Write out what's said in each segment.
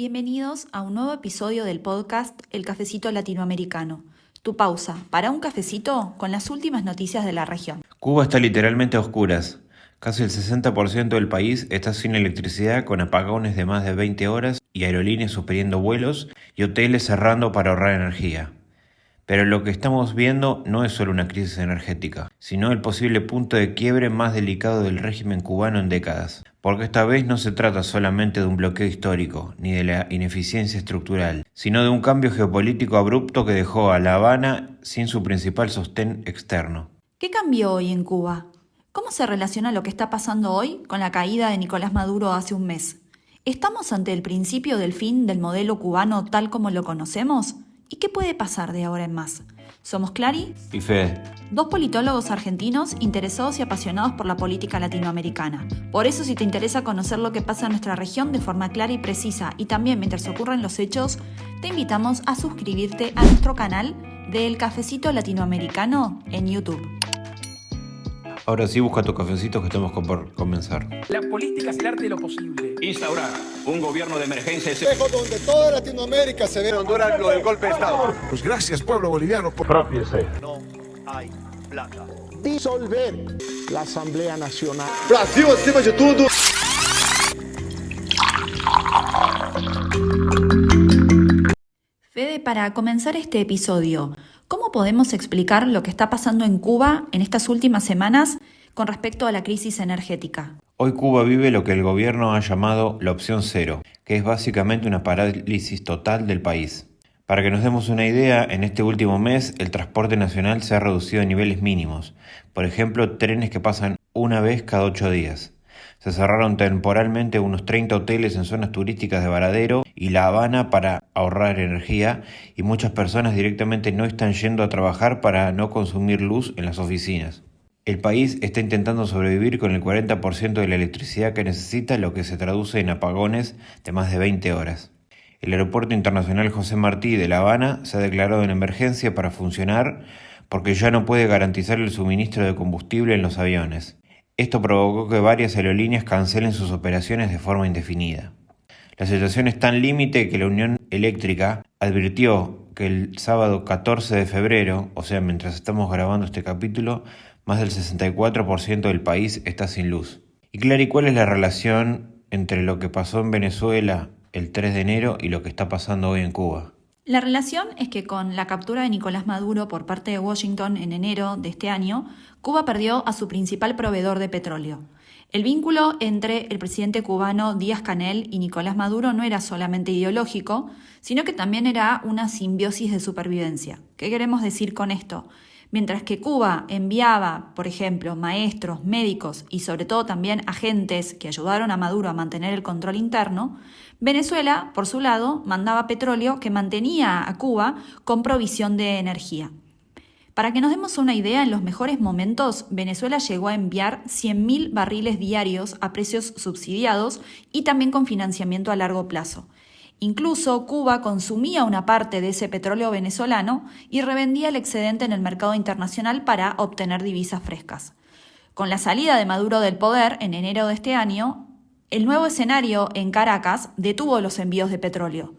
Bienvenidos a un nuevo episodio del podcast El Cafecito Latinoamericano. Tu pausa para un cafecito con las últimas noticias de la región. Cuba está literalmente a oscuras. Casi el 60% del país está sin electricidad, con apagones de más de 20 horas y aerolíneas suspendiendo vuelos y hoteles cerrando para ahorrar energía. Pero lo que estamos viendo no es solo una crisis energética, sino el posible punto de quiebre más delicado del régimen cubano en décadas. Porque esta vez no se trata solamente de un bloqueo histórico, ni de la ineficiencia estructural, sino de un cambio geopolítico abrupto que dejó a La Habana sin su principal sostén externo. ¿Qué cambió hoy en Cuba? ¿Cómo se relaciona lo que está pasando hoy con la caída de Nicolás Maduro hace un mes? ¿Estamos ante el principio del fin del modelo cubano tal como lo conocemos? ¿Y qué puede pasar de ahora en más? Somos Clary Y Fede, dos politólogos argentinos interesados y apasionados por la política latinoamericana. Por eso, si te interesa conocer lo que pasa en nuestra región de forma clara y precisa y también mientras ocurren los hechos, te invitamos a suscribirte a nuestro canal de El Cafecito Latinoamericano en YouTube. ahora sí busca tu cafecito que estamos por comenzar. La política es el arte de lo posible. Instaurar un gobierno de emergencia es Lejos donde toda Latinoamérica se ve. Honduras lo del golpe de Estado. Pues gracias, pueblo boliviano. No hay plata. Disolver la Asamblea Nacional. Brasil acima de tudo. Fede, para comenzar este episodio, ¿cómo podemos explicar lo que está pasando en Cuba en estas últimas semanas con respecto a la crisis energética? Hoy Cuba vive lo que el gobierno ha llamado la opción cero, que es básicamente una parálisis total del país. Para que nos demos una idea, en este último mes el transporte nacional se ha reducido a niveles mínimos. Por ejemplo, trenes que pasan una vez cada 8 días. Se cerraron temporalmente unos 30 hoteles en zonas turísticas de Varadero y La Habana para ahorrar energía, y muchas personas directamente no están yendo a trabajar para no consumir luz en las oficinas. El país está intentando sobrevivir con el 40% de la electricidad que necesita, lo que se traduce en apagones de más de 20 horas. El Aeropuerto Internacional José Martí de La Habana se ha declarado en emergencia para funcionar porque ya no puede garantizar el suministro de combustible en los aviones. Esto provocó que varias aerolíneas cancelen sus operaciones de forma indefinida. La situación es tan límite que la Unión Eléctrica advirtió que el sábado 14 de febrero, o sea, mientras estamos grabando este capítulo, más del 64% del país está sin luz. Y Clary, ¿cuál es la relación entre lo que pasó en Venezuela el 3 de enero y lo que está pasando hoy en Cuba? La relación es que con la captura de Nicolás Maduro por parte de Washington en enero de este año, Cuba perdió a su principal proveedor de petróleo. El vínculo entre el presidente cubano Díaz-Canel y Nicolás Maduro no era solamente ideológico, sino que también era una simbiosis de supervivencia. ¿Qué queremos decir con esto? Mientras que Cuba enviaba, por ejemplo, maestros, médicos y sobre todo también agentes que ayudaron a Maduro a mantener el control interno, Venezuela, por su lado, mandaba petróleo que mantenía a Cuba con provisión de energía. Para que nos demos una idea, en los mejores momentos, Venezuela llegó a enviar 100.000 barriles diarios a precios subsidiados y también con financiamiento a largo plazo. Incluso Cuba consumía una parte de ese petróleo venezolano y revendía el excedente en el mercado internacional para obtener divisas frescas. Con la salida de Maduro del poder en enero de este año, el nuevo escenario en Caracas detuvo los envíos de petróleo.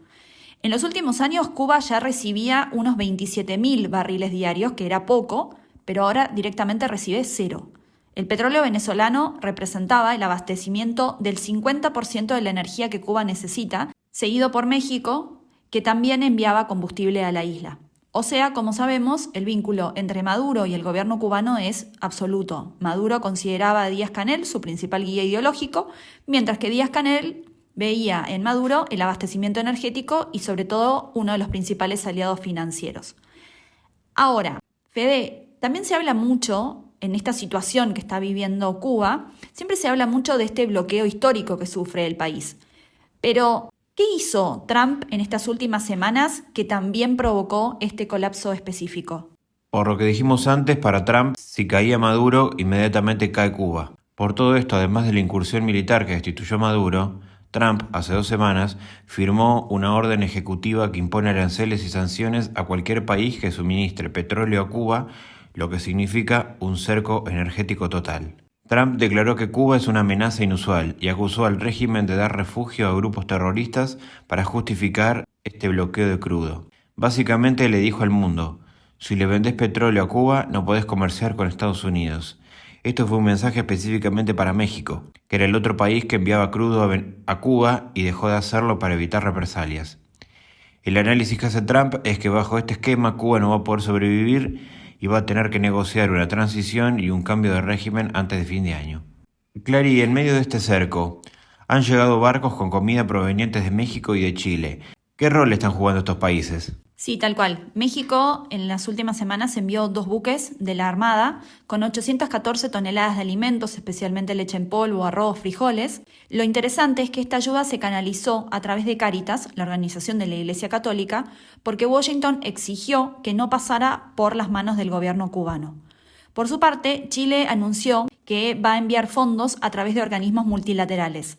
En los últimos años, Cuba ya recibía unos 27.000 barriles diarios, que era poco, pero ahora directamente recibe cero. El petróleo venezolano representaba el abastecimiento del 50% de la energía que Cuba necesita, seguido por México, que también enviaba combustible a la isla. O sea, como sabemos, el vínculo entre Maduro y el gobierno cubano es absoluto. Maduro consideraba a Díaz-Canel su principal guía ideológico, mientras que Díaz-Canel veía en Maduro el abastecimiento energético y sobre todo uno de los principales aliados financieros. Ahora, Fede, también se habla mucho en esta situación que está viviendo Cuba, siempre se habla mucho de este bloqueo histórico que sufre el país. Pero, ¿qué hizo Trump en estas últimas semanas que también provocó este colapso específico? Por lo que dijimos antes, para Trump, si caía Maduro, inmediatamente cae Cuba. Por todo esto, además de la incursión militar que destituyó a Maduro, Trump, hace 2 semanas, firmó una orden ejecutiva que impone aranceles y sanciones a cualquier país que suministre petróleo a Cuba, lo que significa un cerco energético total. Trump declaró que Cuba es una amenaza inusual y acusó al régimen de dar refugio a grupos terroristas para justificar este bloqueo de crudo. Básicamente le dijo al mundo: si le vendés petróleo a Cuba, no podés comerciar con Estados Unidos. Esto fue un mensaje específicamente para México, que era el otro país que enviaba crudo a Cuba y dejó de hacerlo para evitar represalias. El análisis que hace Trump es que bajo este esquema Cuba no va a poder sobrevivir y va a tener que negociar una transición y un cambio de régimen antes de fin de año. Clary, en medio de este cerco, han llegado barcos con comida provenientes de México y de Chile. ¿Qué rol están jugando estos países? Sí, tal cual. México en las últimas semanas envió 2 buques de la Armada con 814 toneladas de alimentos, especialmente leche en polvo, arroz, frijoles. Lo interesante es que esta ayuda se canalizó a través de Cáritas, la organización de la Iglesia Católica, porque Washington exigió que no pasara por las manos del gobierno cubano. Por su parte, Chile anunció que va a enviar fondos a través de organismos multilaterales.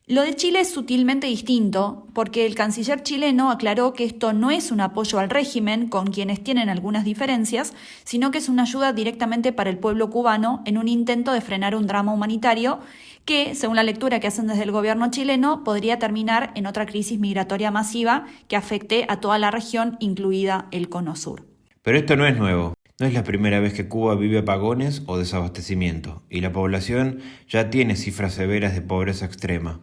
Lo de Chile es sutilmente distinto porque el canciller chileno aclaró que esto no es un apoyo al régimen con quienes tienen algunas diferencias, sino que es una ayuda directamente para el pueblo cubano en un intento de frenar un drama humanitario que, según la lectura que hacen desde el gobierno chileno, podría terminar en otra crisis migratoria masiva que afecte a toda la región, incluida el Cono Sur. Pero esto no es nuevo. No es la primera vez que Cuba vive apagones o desabastecimiento, y la población ya tiene cifras severas de pobreza extrema.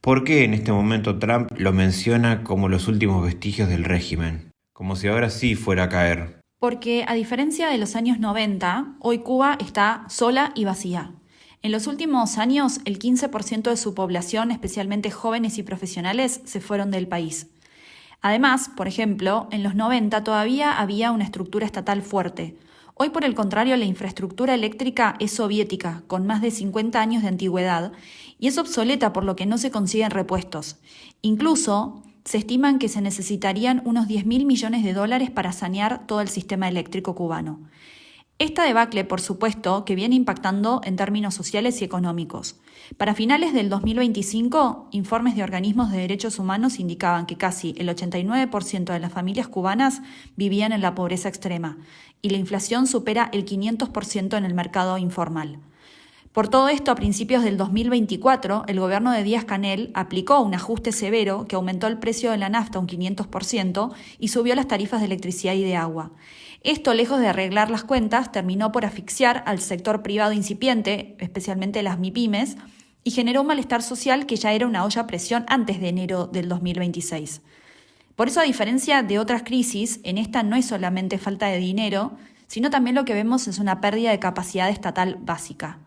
¿Por qué en este momento Trump lo menciona como los últimos vestigios del régimen? Como si ahora sí fuera a caer. Porque, a diferencia de los años 90, hoy Cuba está sola y vacía. En los últimos años, el 15% de su población, especialmente jóvenes y profesionales, se fueron del país. Además, por ejemplo, en los 90 todavía había una estructura estatal fuerte. Hoy, por el contrario, la infraestructura eléctrica es soviética, con más de 50 años de antigüedad, y es obsoleta por lo que no se consiguen repuestos. Incluso, se estiman que se necesitarían unos 10.000 millones de dólares para sanear todo el sistema eléctrico cubano. Esta debacle, por supuesto, que viene impactando en términos sociales y económicos. Para finales del 2025, informes de organismos de derechos humanos indicaban que casi el 89% de las familias cubanas vivían en la pobreza extrema y la inflación supera el 500% en el mercado informal. Por todo esto, a principios del 2024, el gobierno de Díaz-Canel aplicó un ajuste severo que aumentó el precio de la nafta un 500% y subió las tarifas de electricidad y de agua. Esto, lejos de arreglar las cuentas, terminó por asfixiar al sector privado incipiente, especialmente las MIPYMES, y generó un malestar social que ya era una olla a presión antes de enero del 2026. Por eso, a diferencia de otras crisis, en esta no es solamente falta de dinero, sino también lo que vemos es una pérdida de capacidad estatal básica.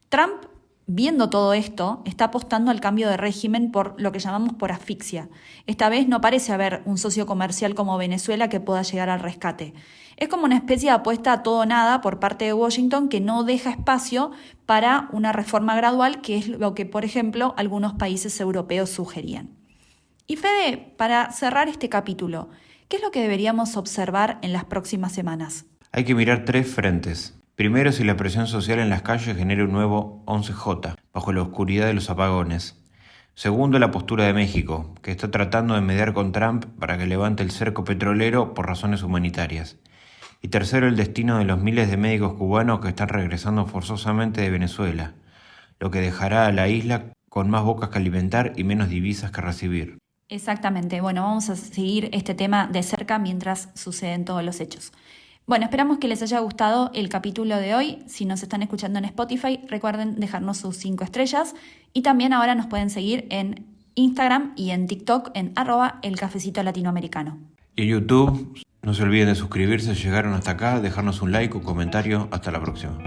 Trump, viendo todo esto, está apostando al cambio de régimen por lo que llamamos por asfixia. Esta vez no parece haber un socio comercial como Venezuela que pueda llegar al rescate. Es como una especie de apuesta a todo o nada por parte de Washington que no deja espacio para una reforma gradual, que es lo que, por ejemplo, algunos países europeos sugerían. Y Fede, para cerrar este capítulo, ¿qué es lo que deberíamos observar en las próximas semanas? Hay que mirar 3 frentes. Primero, si la presión social en las calles genera un nuevo 11J, bajo la oscuridad de los apagones. Segundo, la postura de México, que está tratando de mediar con Trump para que levante el cerco petrolero por razones humanitarias. Y tercero, el destino de los miles de médicos cubanos que están regresando forzosamente de Venezuela, lo que dejará a la isla con más bocas que alimentar y menos divisas que recibir. Exactamente. Bueno, vamos a seguir este tema de cerca mientras suceden todos los hechos. Bueno, esperamos que les haya gustado el capítulo de hoy. Si nos están escuchando en Spotify, recuerden dejarnos sus 5 estrellas. Y también ahora nos pueden seguir en Instagram y en TikTok en @elcafecitolatinoamericano. Y en YouTube, no se olviden de suscribirse si llegaron hasta acá, dejarnos un like, un comentario. Hasta la próxima.